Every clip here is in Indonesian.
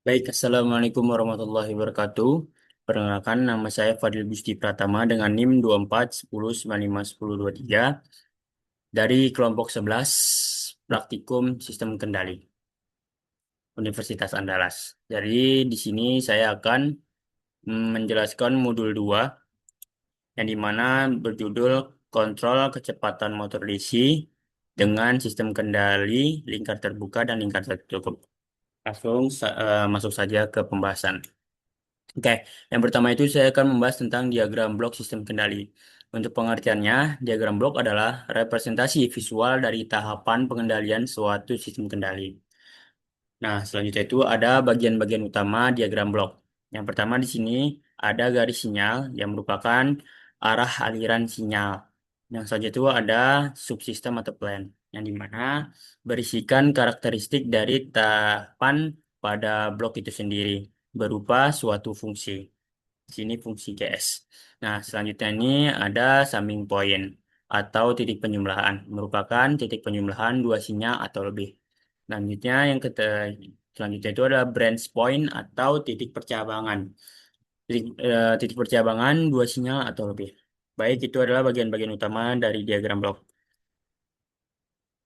Baik, Assalamualaikum warahmatullahi wabarakatuh. Perkenalkan, nama saya Fadil Gusti Pratama dengan NIM 24 10 95 10 23 dari kelompok 11 Praktikum Sistem Kendali Universitas Andalas. Jadi di sini saya akan menjelaskan modul 2 yang dimana berjudul Kontrol Kecepatan Motor DC dengan Sistem Kendali Lingkar Terbuka dan Lingkar Tertutup. Langsung masuk saja ke pembahasan. Oke, yang pertama itu saya akan membahas tentang diagram blok sistem kendali. Untuk pengertiannya, diagram blok adalah representasi visual dari tahapan pengendalian suatu sistem kendali. Nah, selanjutnya itu ada bagian-bagian utama diagram blok. Yang pertama di sini ada garis sinyal yang merupakan arah aliran sinyal. Yang selanjutnya itu ada subsistem atau plan, yang dimana berisikan karakteristik dari tahapan pada blok itu sendiri berupa suatu fungsi. Di sini fungsi GS. Nah, selanjutnya ini ada summing point atau titik penjumlahan, merupakan titik penjumlahan dua sinyal atau lebih. Selanjutnya selanjutnya itu ada branch point atau titik percabangan. Titik percabangan dua sinyal atau lebih. Baik, itu adalah bagian-bagian utama dari diagram blok.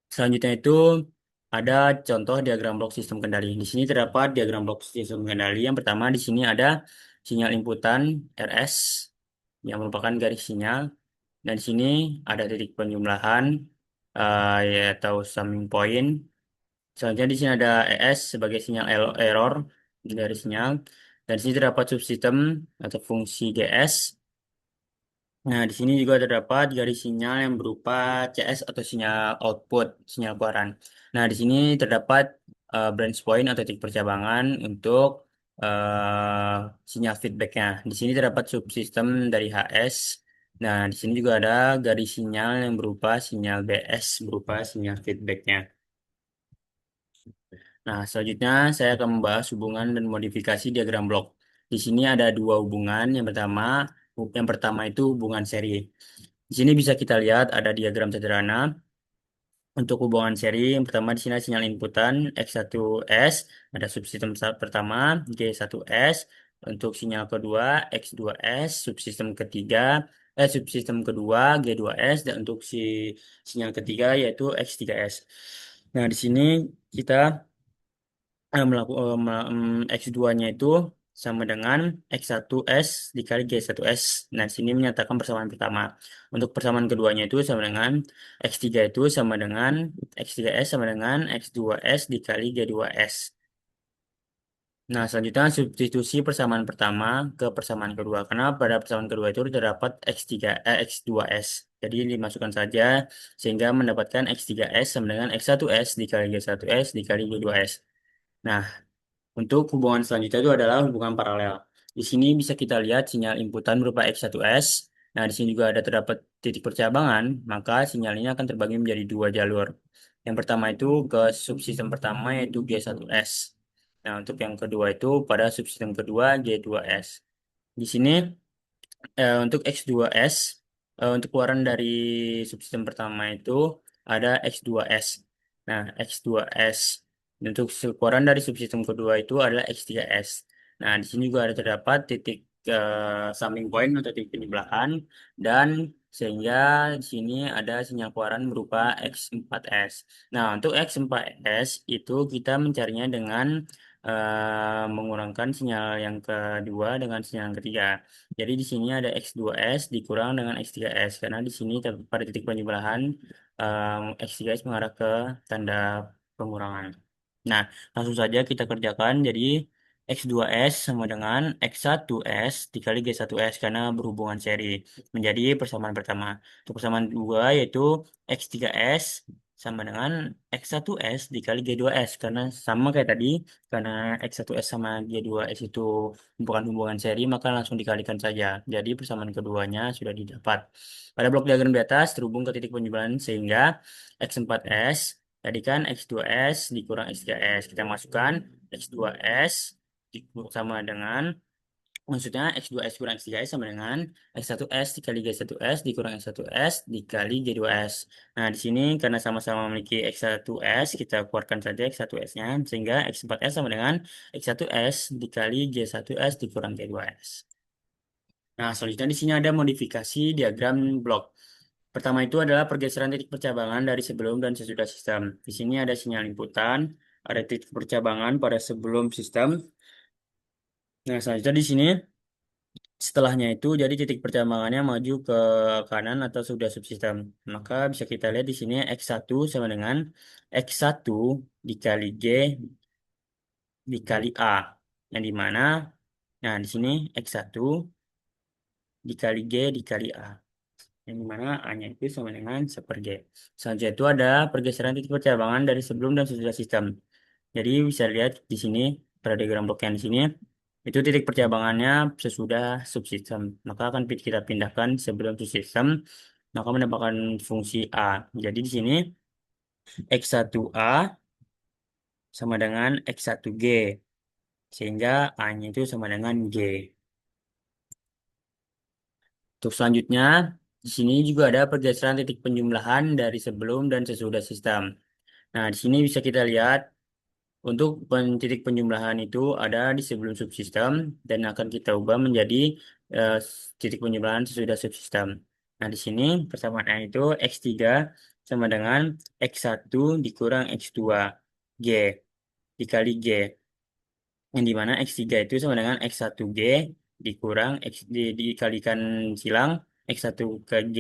Selanjutnya itu ada contoh diagram blok sistem kendali. Di sini terdapat diagram blok sistem kendali. Yang pertama di sini ada sinyal inputan RS yang merupakan garis sinyal. Dan di sini ada titik penjumlahan ya, atau summing point. Selanjutnya di sini ada ES sebagai sinyal error dari sinyal. Dan di sini terdapat subsistem atau fungsi GS. Nah, di sini juga terdapat garis sinyal yang berupa CS atau sinyal output, sinyal keluaran. Nah, di sini terdapat branch point atau titik percabangan untuk sinyal feedbacknya. Di sini terdapat subsistem dari HS. Nah, di sini juga ada garis sinyal yang berupa sinyal BS berupa sinyal feedbacknya. Nah, selanjutnya saya akan membahas hubungan dan modifikasi diagram blok. Di sini ada dua hubungan. Yang pertama itu hubungan seri. Di sini bisa kita lihat ada diagram sederhana untuk hubungan seri. Yang pertama di sini ada sinyal inputan X1S, ada subsistem pertama G1S, untuk sinyal kedua X2S, subsistem kedua G2S, dan untuk sinyal ketiga yaitu X3S. Nah, di sini kita X2-nya itu sama dengan X1S dikali G1S. Nah, sini menyatakan persamaan pertama. Untuk persamaan keduanya itu sama dengan X3 itu sama dengan X3S sama dengan X2S dikali G2S. Nah, selanjutnya substitusi persamaan pertama ke persamaan kedua. Karena pada persamaan kedua itu terdapat X2S. Jadi dimasukkan saja sehingga mendapatkan X3S sama dengan X1S dikali G1S dikali G2S. Nah, untuk hubungan selanjutnya itu adalah hubungan paralel. Di sini bisa kita lihat sinyal inputan berupa X1S. Nah, di sini juga ada terdapat titik percabangan, maka sinyal ini akan terbagi menjadi dua jalur. Yang pertama itu ke subsistem pertama yaitu G1S. Nah, untuk yang kedua itu pada subsistem kedua G2S. Di sini untuk X2S, untuk keluaran dari subsistem pertama itu ada X2S. Nah, X2S. Untuk keluaran dari subsistem kedua itu adalah X3S. Nah, di sini juga ada terdapat titik summing point atau titik penyebelahan dan sehingga di sini ada sinyal keluaran berupa X4S. Nah, untuk X4S itu kita mencarinya dengan mengurangkan sinyal yang kedua dengan sinyal yang ketiga. Jadi di sini ada X2S dikurang dengan X3S karena di sini pada titik penyebelahan X3S mengarah ke tanda pengurangan. Nah, langsung saja kita kerjakan. Jadi X2S sama dengan X1S dikali G1S karena berhubungan seri menjadi persamaan pertama. Untuk persamaan dua yaitu X3S sama dengan X1S dikali G2S karena sama kayak tadi karena X1S sama G2S itu bukan hubungan seri maka langsung dikalikan saja. Jadi persamaan keduanya sudah didapat. Pada blok diagram di atas terhubung ke titik penjumlahan sehingga X4S tadi kan X2S dikurang X3S. Kita masukkan X2S sama dengan Maksudnya X2S kurang X3S sama dengan X1S dikali G1S dikurang X1S dikali G2S. Nah, di sini karena sama-sama memiliki X1S, kita keluarkan saja X1S-nya, sehingga X4S sama dengan X1S dikali G1S dikurang G2S. Nah, selanjutnya di sini ada modifikasi diagram blok. Pertama itu adalah pergeseran titik percabangan dari sebelum dan sesudah sistem. Di sini ada sinyal inputan, ada titik percabangan pada sebelum sistem. Nah, selanjutnya di sini setelahnya itu jadi titik percambangannya maju ke kanan atau sudah subsistem. Maka bisa kita lihat di sini X1 sama dengan X1 dikali G dikali A. Yang di mana nah di sini X1 dikali G dikali A. Yang di mana A-nya itu sama dengan 1/G. Selanjutnya itu ada pergeseran titik percabangan dari sebelum dan sesudah sistem. Jadi bisa lihat di sini pada diagram blok yang di sini itu titik percabangannya sesudah subsistem. Maka akan kita pindahkan sebelum subsistem, maka mendapatkan fungsi A. Jadi di sini X1A sama dengan X1G. Sehingga A-nya itu sama dengan G. Untuk selanjutnya, di sini juga ada pergeseran titik penjumlahan dari sebelum dan sesudah sistem. Nah, di sini bisa kita lihat untuk titik penjumlahan itu ada di sebelum subsistem dan akan kita ubah menjadi eh, titik penjumlahan sesudah subsistem. Nah, di sini persamaan itu X3 sama dengan X1 dikurang X2 G dikali G. Yang dimana X3 itu sama dengan X1G dikurang dikalikan silang X1 ke G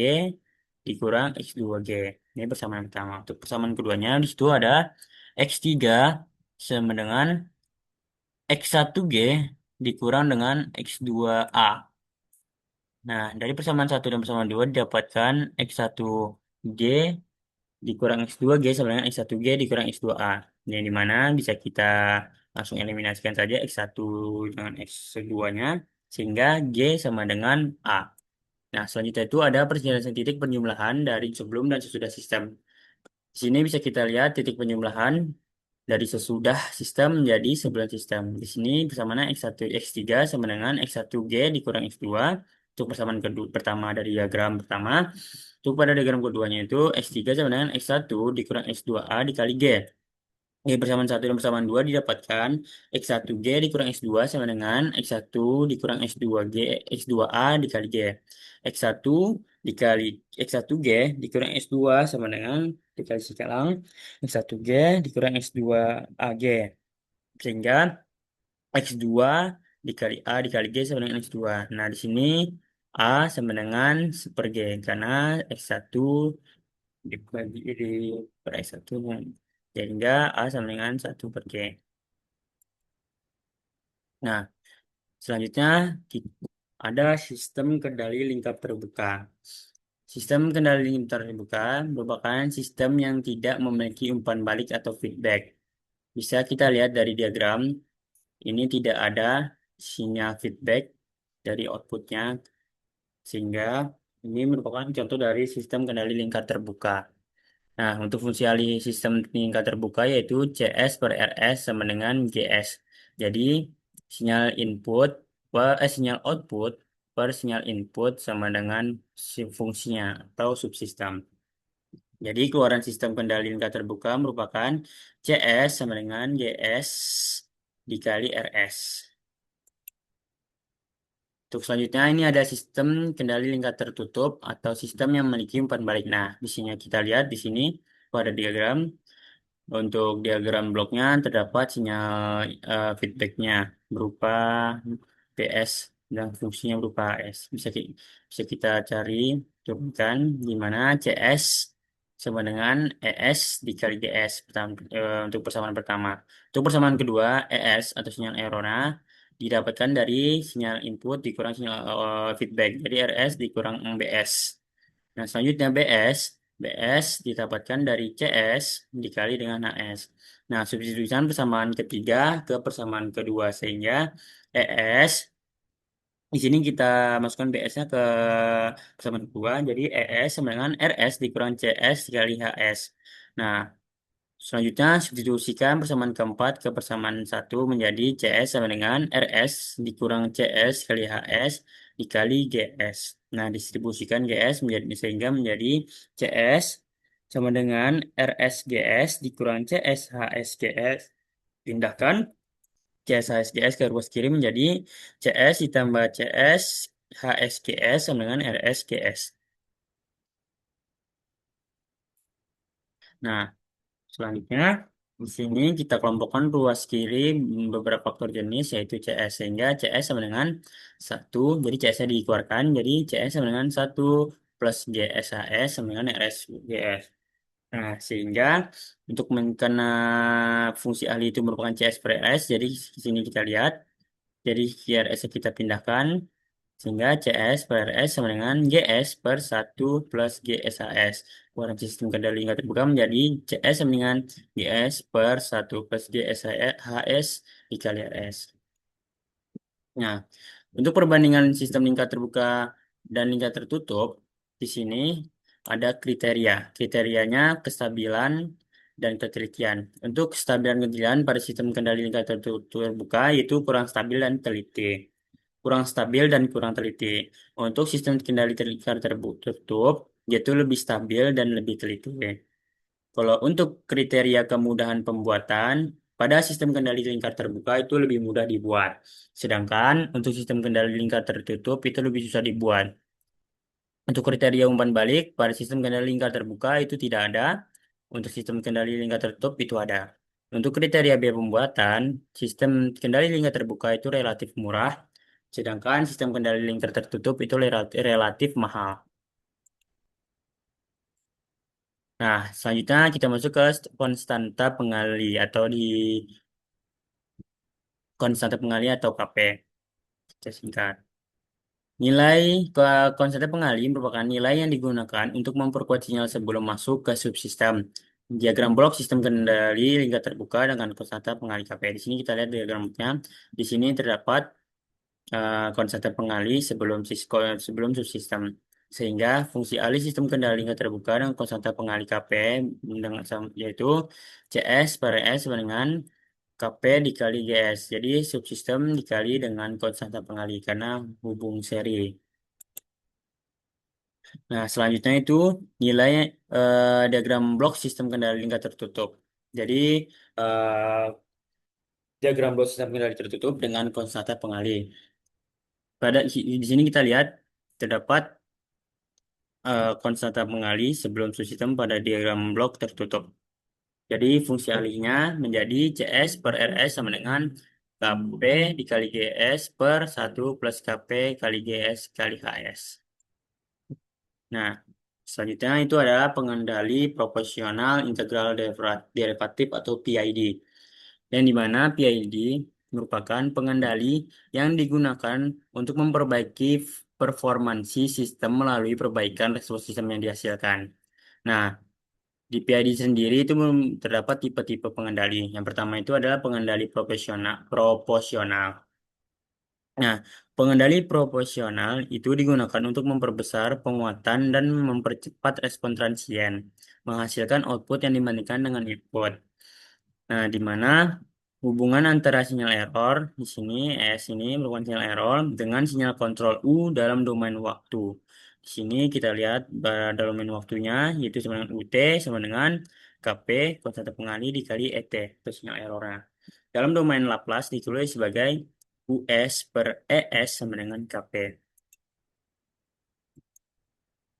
dikurang X2G. Ini persamaan pertama. Untuk persamaan keduanya di situ ada X3 sama dengan X1G dikurang dengan X2A. Nah, dari persamaan satu dan persamaan 2 didapatkan X1G dikurang X2G sama dengan X1G dikurang X2A. Yang dimana bisa kita langsung eliminasikan saja X1 dengan X2-nya sehingga G sama dengan A. Nah, selanjutnya itu ada perjelasan titik penjumlahan dari sebelum dan sesudah sistem. Di sini bisa kita lihat titik penjumlahan dari sesudah sistem menjadi sebelum sistem. Di sini persamaannya X1, X3 sama dengan X1G dikurang X2. Untuk persamaan kedua, pertama dari diagram pertama. Untuk pada diagram keduanya itu X3 sama dengan X1 dikurang X2A dikali G. Persamaan satu dan persamaan 2 didapatkan X1G dikurang X2 sama dengan X1 dikurang X2G, X2A dikali G. X1 dikali X1G dikurang X2 sama dengan dikali sekarang X1G dikurang X2AG. Sehingga X2 dikali A dikali G sama dengan X2. Nah, di sini A sama dengan 1/G karena X1 dibagi per X1 sehingga A sama dengan 1/G. Nah, selanjutnya ada sistem kendali lingkar terbuka. Sistem kendali lingkar terbuka merupakan sistem yang tidak memiliki umpan balik atau feedback. Bisa kita lihat dari diagram, ini tidak ada sinyal feedback dari outputnya, sehingga ini merupakan contoh dari sistem kendali lingkar terbuka. Nah, untuk fungsi alih sistem tingkat terbuka yaitu CS per RS sama dengan GS. Jadi, sinyal input sinyal output per sinyal input sama dengan fungsinya atau subsistem. Jadi, keluaran sistem kendali tingkat terbuka merupakan CS sama dengan GS dikali RS. Untuk selanjutnya ini ada sistem kendali lingkar tertutup atau sistem yang memiliki umpan balik. Nah, di sini kita lihat di sini pada diagram. Untuk diagram bloknya terdapat sinyal feedbacknya berupa PS dan fungsinya berupa S. Bisa kita cari turunkan di mana CS sama dengan ES dikali GS untuk persamaan pertama. Untuk persamaan kedua ES atau sinyal errornya didapatkan dari sinyal input dikurang sinyal feedback. Jadi RS dikurang BS. Nah, selanjutnya BS didapatkan dari CS dikali dengan AS. Nah, substitusikan persamaan ketiga ke persamaan kedua sehingga ES di sini kita masukkan BS-nya ke persamaan kedua. Jadi ES sama dengan RS dikurang CS dikali HS. Nah, Selanjutnya, substitusikan persamaan keempat ke persamaan satu menjadi CS sama dengan RS dikurang CS kali HS dikali GS. Nah, distribusikan GS menjadi sehingga menjadi CS sama dengan RS GS dikurang CS HS GS. Pindahkan CS HS GS ke ruas kiri menjadi CS ditambah CS HS GS sama dengan RS GS. Nah, selanjutnya, di sini kita kelompokkan ruas kiri beberapa faktor jenis yaitu CS sehingga CS sama dengan satu, jadi CS-nya dikeluarkan, jadi CS sama dengan satu plus GSHS sama dengan RSGS. Nah, sehingga untuk karena fungsi ahli itu merupakan CS per RS, jadi di sini kita lihat, jadi RS kita pindahkan, sehingga CS per RS sama dengan GS per satu plus GSHS. Keluaran sistem kendali lingkar terbuka menjadi CS sama dengan GS per satu plus GSHS dikali RS. Nah, untuk perbandingan sistem lingkar terbuka dan lingkar tertutup, di sini ada kriteria. Kriterianya kestabilan dan ketelitian. Untuk kestabilan ketelitian pada sistem kendali lingkar terbuka yaitu kurang stabil dan teliti. Kurang stabil dan kurang teliti. Untuk sistem kendali lingkar tertutup, yaitu lebih stabil dan lebih teliti. Kalau untuk kriteria kemudahan pembuatan, pada sistem kendali lingkar terbuka itu lebih mudah dibuat. Sedangkan untuk sistem kendali lingkar tertutup itu lebih susah dibuat. Untuk kriteria umpan balik, pada sistem kendali lingkar terbuka itu tidak ada. Untuk sistem kendali lingkar tertutup itu ada. Untuk kriteria biaya pembuatan, sistem kendali lingkar terbuka itu relatif murah, sedangkan sistem kendali lingkar tertutup itu relatif mahal. Nah, selanjutnya kita masuk ke konstanta pengali atau di konstanta pengali atau KP. Kita singkat. Nilai ke konstanta pengali merupakan nilai yang digunakan untuk memperkuat sinyal sebelum masuk ke subsistem. Diagram blok sistem kendali lingkar terbuka dengan konstanta pengali KP. Di sini kita lihat diagramnya. Di sini terdapat konstanta pengali sebelum subsistem. Sehingga fungsi alih sistem kendali lingkar terbuka dengan konstanta pengali KP dengan yaitu CS per S sama dengan KP dikali GS. Jadi subsistem dikali dengan konstanta pengali karena hubung seri. Nah, selanjutnya itu nilai diagram blok sistem kendali lingkar tertutup. Jadi diagram blok sistem kendali tertutup dengan konstanta pengali. Di sini kita lihat terdapat konstanta pengali sebelum subsistem pada diagram blok tertutup. Jadi fungsi alihnya menjadi CS per RS sama dengan KP dikali GS per satu plus KP kali GS kali HS. Nah, selanjutnya itu adalah pengendali proporsional integral derivatif atau PID. Yang di mana PID merupakan pengendali yang digunakan untuk memperbaiki performansi sistem melalui perbaikan respons sistem yang dihasilkan. Nah, di PID sendiri itu terdapat tipe-tipe pengendali. Yang pertama itu adalah pengendali proporsional. Nah, pengendali proporsional itu digunakan untuk memperbesar penguatan dan mempercepat respon transien, menghasilkan output yang dibandingkan dengan input. Nah, di mana hubungan antara sinyal error di sini S ini merupakan sinyal error dengan sinyal kontrol U dalam domain waktu. Di sini kita lihat dalam domain waktunya yaitu sama dengan UT sama dengan KP konstanta pengali dikali ET itu sinyal errornya. Dalam domain Laplace ditulis sebagai US per ES sama dengan KP.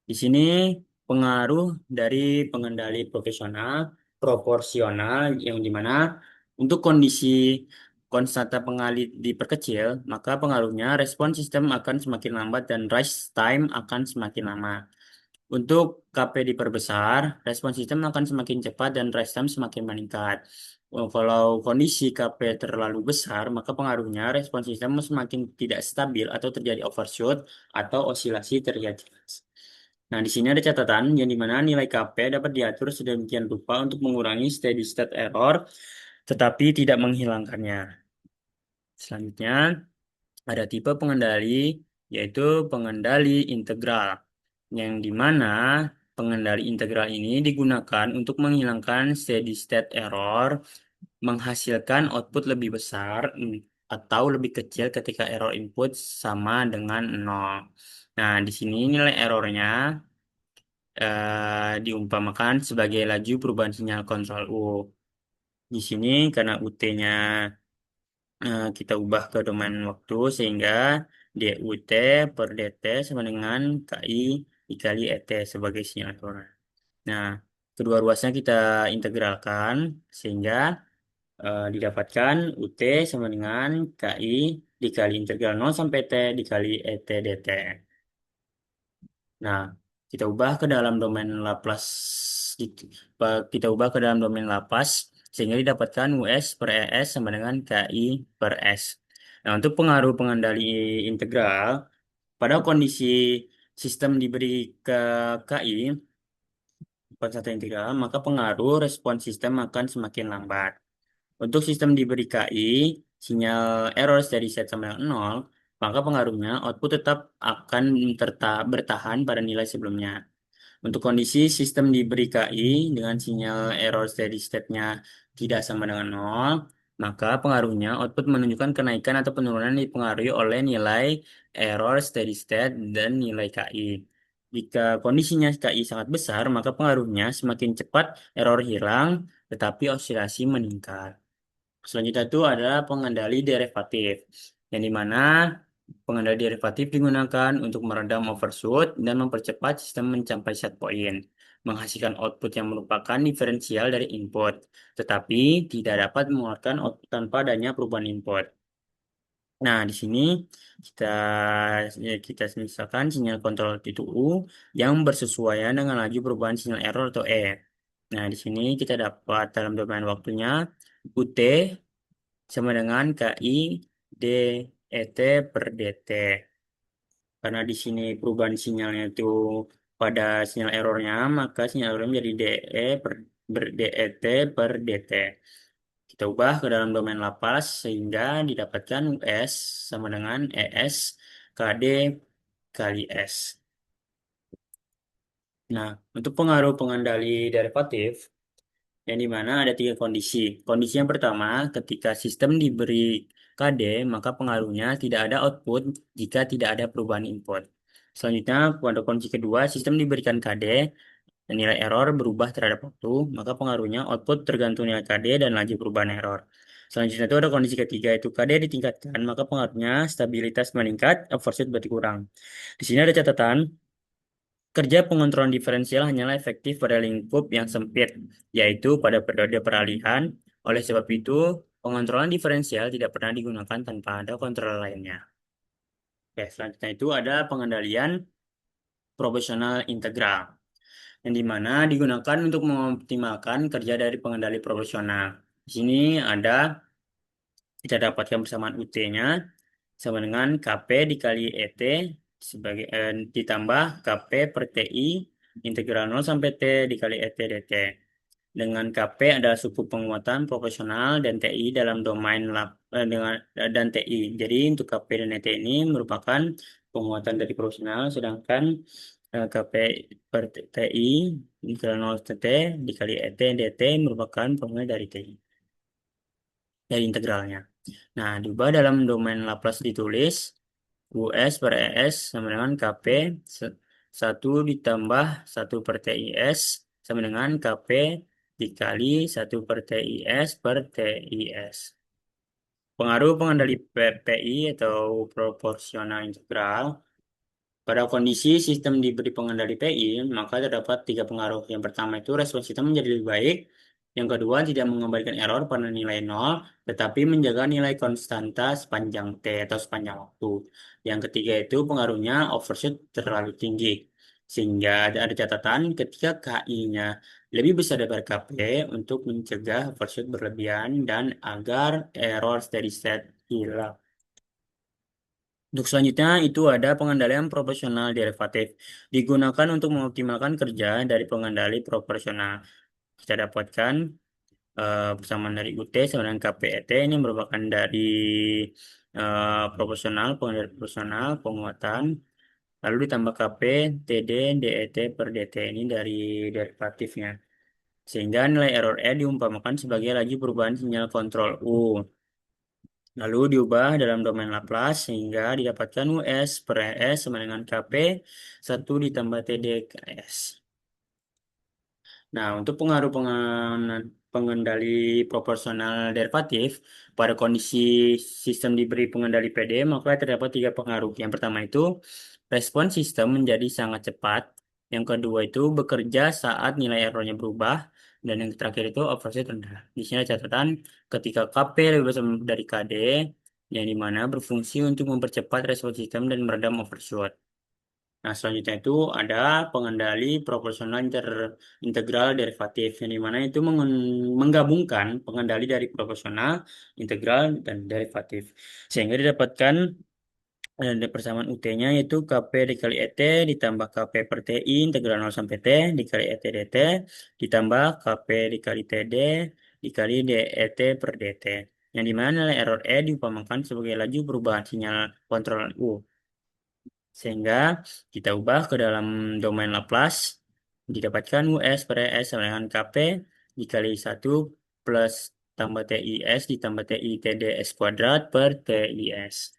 Di sini pengaruh dari pengendali proporsional yang dimana untuk kondisi konstanta pengali diperkecil, maka pengaruhnya respon sistem akan semakin lambat dan rise time akan semakin lama. Untuk KP diperbesar, respon sistem akan semakin cepat dan rise time semakin meningkat. Kalau kondisi KP terlalu besar, maka pengaruhnya respon sistem semakin tidak stabil atau terjadi overshoot atau osilasi terjadi. Nah, di sini ada catatan yang dimana nilai KP dapat diatur sedemikian rupa untuk mengurangi steady state error, tetapi tidak menghilangkannya. Selanjutnya, ada tipe pengendali, yaitu pengendali integral, yang dimana pengendali integral ini digunakan untuk menghilangkan steady state error, menghasilkan output lebih besar atau lebih kecil ketika error input sama dengan nol. Nah, di sini nilai errornya diumpamakan sebagai laju perubahan sinyal kontrol U. Di sini karena UT-nya kita ubah ke domain waktu sehingga DUT per DT sama dengan KI dikali ET sebagai sinyal error. Nah, kedua ruasnya kita integralkan sehingga didapatkan UT sama dengan KI dikali integral 0 sampai T dikali ET DT. Nah, kita ubah ke dalam domain Laplace gitu. Kita ubah ke dalam domain Laplace sehingga didapatkan US per ES sama dengan KI per S. Nah, untuk pengaruh pengendali integral pada kondisi sistem diberi ke KI pada satu integral, maka pengaruh respon sistem akan semakin lambat. Untuk sistem diberi KI, sinyal error steady state sama dengan 0, maka pengaruhnya output tetap akan bertahan pada nilai sebelumnya. Untuk kondisi sistem diberi KI dengan sinyal error steady state-nya tidak sama dengan 0, maka pengaruhnya output menunjukkan kenaikan atau penurunan dipengaruhi oleh nilai error steady state dan nilai KI. Jika kondisinya KI sangat besar, maka pengaruhnya semakin cepat error hilang, tetapi osilasi meningkat. Selanjutnya itu adalah pengendali derivatif, yang dimana pengendali derivatif digunakan untuk meredam overshoot dan mempercepat sistem mencapai set point, menghasilkan output yang merupakan diferensial dari input, tetapi tidak dapat mengeluarkan output tanpa adanya perubahan input. Nah, di sini kita kita misalkan sinyal kontrol itu U yang bersesuaian dengan laju perubahan sinyal error atau E. Nah, di sini kita dapat dalam domain waktunya UT sama dengan KI DET per DT. Karena di sini perubahan sinyalnya itu pada sinyal errornya, maka sinyal errornya menjadi DET per DT. Kita ubah ke dalam domain Laplace sehingga didapatkan US sama dengan ES KD kali S. Nah, untuk pengaruh pengendali derivatif, yang dimana ada tiga kondisi. Kondisi yang pertama, ketika sistem diberi KD, maka pengaruhnya tidak ada output jika tidak ada perubahan input. Selanjutnya, pada kondisi kedua, sistem diberikan KD dan nilai error berubah terhadap waktu, maka pengaruhnya output tergantung nilai KD dan laju perubahan error. Selanjutnya itu ada kondisi ketiga, itu KD ditingkatkan, maka pengaruhnya stabilitas meningkat, overshoot berarti kurang. Di sini ada catatan, kerja pengontrolan diferensial hanyalah efektif pada lingkup yang sempit, yaitu pada periode peralihan. Oleh sebab itu, pengontrolan diferensial tidak pernah digunakan tanpa ada kontrol lainnya. Oke, selanjutnya itu ada pengendalian proporsional integral, yang dimana digunakan untuk mengoptimalkan kerja dari pengendali proporsional. Di sini ada kita dapatkan persamaan UT-nya sama dengan KP dikali ET sebagai ditambah KP per TI integral 0 sampai T dikali ET dt. Dengan KP adalah suku penguatan proporsional dan TI dalam domain dan TI. Jadi untuk KP dan ET ini merupakan penguatan dari proporsional, sedangkan KP per TI integral 0 sampai T dikali ET dt merupakan penguatan dari TI, dari integralnya. Nah, diubah dalam domain Laplace ditulis US per ES sama dengan KP 1 ditambah 1/TIS sama dengan KP dikali 1/TIS per TIS. Pengaruh pengendali PPI atau proporsional integral. Pada kondisi sistem diberi pengendali PI, maka terdapat tiga pengaruh. Yang pertama itu respons sistem menjadi lebih baik. Yang kedua, tidak mengembalikan error pada nilai 0, tetapi menjaga nilai konstanta sepanjang T atau sepanjang waktu. Yang ketiga itu pengaruhnya overshoot terlalu tinggi. Sehingga ada catatan ketika KI-nya lebih besar daripada KP untuk mencegah overshoot berlebihan dan agar error steady state hilang. Untuk selanjutnya itu ada pengendalian proporsional derivatif. Digunakan untuk mengoptimalkan kerja dari pengendali proporsional. Kita dapatkan persamaan dari UT sama dengan KPET ini merupakan dari proporsional, pengendali proporsional, penguatan. Lalu ditambah KP, TD, DET per DT ini dari derivatifnya. Sehingga nilai error E diumpamakan sebagai laju perubahan sinyal kontrol U. Lalu diubah dalam domain Laplace sehingga didapatkan US per ES sama dengan KP 1 ditambah TD ke S. Nah, untuk pengaruh pengendali proporsional derivatif pada kondisi sistem diberi pengendali PD, maka terdapat tiga pengaruh. Yang pertama itu respon sistem menjadi sangat cepat. Yang kedua itu bekerja saat nilai errornya berubah. Dan yang terakhir itu overshoot rendah. Di sini ada catatan ketika KP lebih besar dari KD, yang dimana berfungsi untuk mempercepat respon sistem dan meredam overshoot. Nah, selanjutnya itu ada pengendali proporsional integral derivatif, yang dimana itu menggabungkan pengendali dari proporsional, integral, dan derivatif. Sehingga didapatkan persamaan UT-nya yaitu KP dikali ET ditambah KP per TI integral 0 sampai T dikali ET DT ditambah KP dikali TD dikali DET per DT. Yang dimana nilai error E diumpamakan sebagai laju perubahan sinyal kontrol U. Sehingga kita ubah ke dalam domain Laplace, didapatkan US per ES sama dengan KP dikali 1 plus tambah TIS ditambah TI TDS kuadrat per TIS.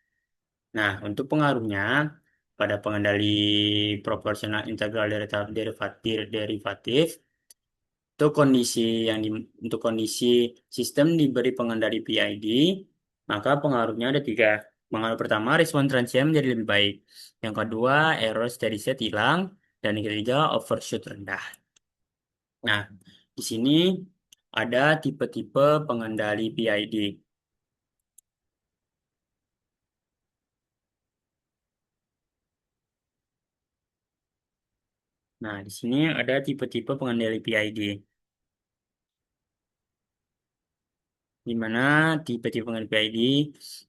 Nah, untuk pengaruhnya pada pengendali proporsional integral derivatif, untuk kondisi untuk kondisi sistem diberi pengendali PID, maka pengaruhnya ada tiga. Pengaruh pertama, respon transien menjadi lebih baik. Yang kedua, error steady state hilang. Dan yang ketiga, overshoot rendah. Nah, di sini ada tipe-tipe pengendali PID. Nah, di sini ada tipe-tipe pengendali PID. Di mana tipe-tipe pengendali PID,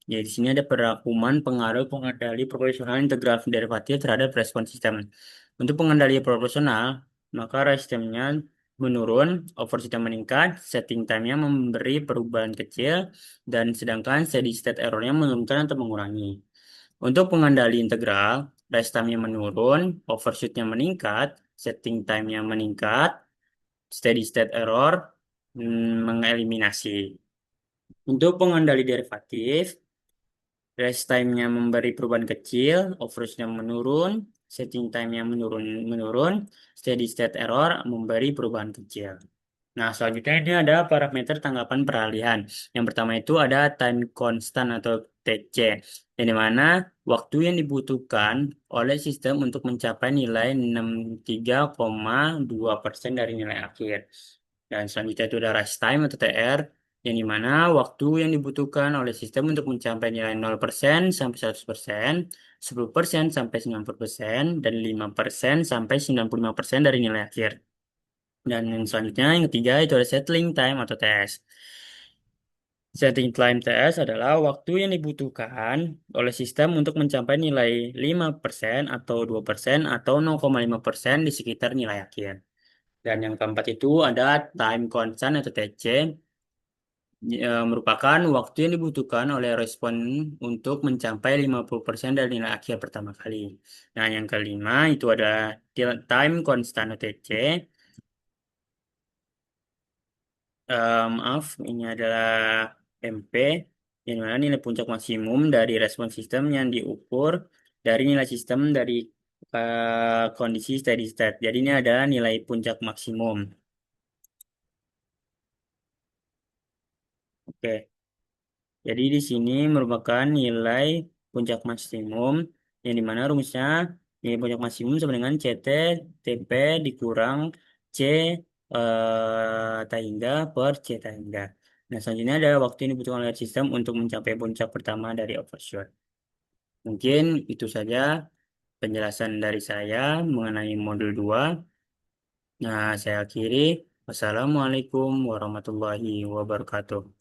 ya di sini ada perakuman pengaruh pengendali proporsional integral derivatif terhadap respon sistem. Untuk pengendali proporsional, maka sistemnya menurun, overshootnya meningkat, setting time-nya memberi perubahan kecil, dan sedangkan steady state error-nya menurunkan atau mengurangi. Untuk pengendali integral, rest time-nya menurun, overshoot-nya meningkat, setting time-nya meningkat, steady state error mengeliminasi. Untuk pengendali derivatif, rest time-nya memberi perubahan kecil, overage-nya menurun, setting time-nya menurun, steady state error memberi perubahan kecil. Nah, selanjutnya ini ada parameter tanggapan peralihan. Yang pertama itu ada time constant atau TC, yang dimana waktu yang dibutuhkan oleh sistem untuk mencapai nilai 63,2% dari nilai akhir. Dan selanjutnya itu ada rest time atau TR, yang dimana waktu yang dibutuhkan oleh sistem untuk mencapai nilai 0% sampai 100%, 10% sampai 90%, dan 5% sampai 95% dari nilai akhir. Dan yang selanjutnya, yang ketiga itu ada settling time atau TS. Setting time TS adalah waktu yang dibutuhkan oleh sistem untuk mencapai nilai 5% atau 2% atau 0,5% di sekitar nilai akhir. Dan yang keempat itu ada time constant atau TC, merupakan waktu yang dibutuhkan oleh respon untuk mencapai 50% dari nilai akhir pertama kali. Nah, yang kelima itu ada time constant atau TC. Maaf, ini adalah MP, yang mana nilai puncak maksimum dari respon sistem yang diukur dari nilai sistem dari kondisi steady state. Jadi ini adalah nilai puncak maksimum. Oke, jadi di sini merupakan nilai puncak maksimum yang dimana rumusnya nilai puncak maksimum sama dengan CT TP dikurang C tangga per C tangga. Nah, selanjutnya ada waktu yang dibutuhkan oleh sistem untuk mencapai puncak pertama dari overshoot. Mungkin itu saja penjelasan dari saya mengenai modul 2. Nah, saya akhiri. Wassalamualaikum warahmatullahi wabarakatuh.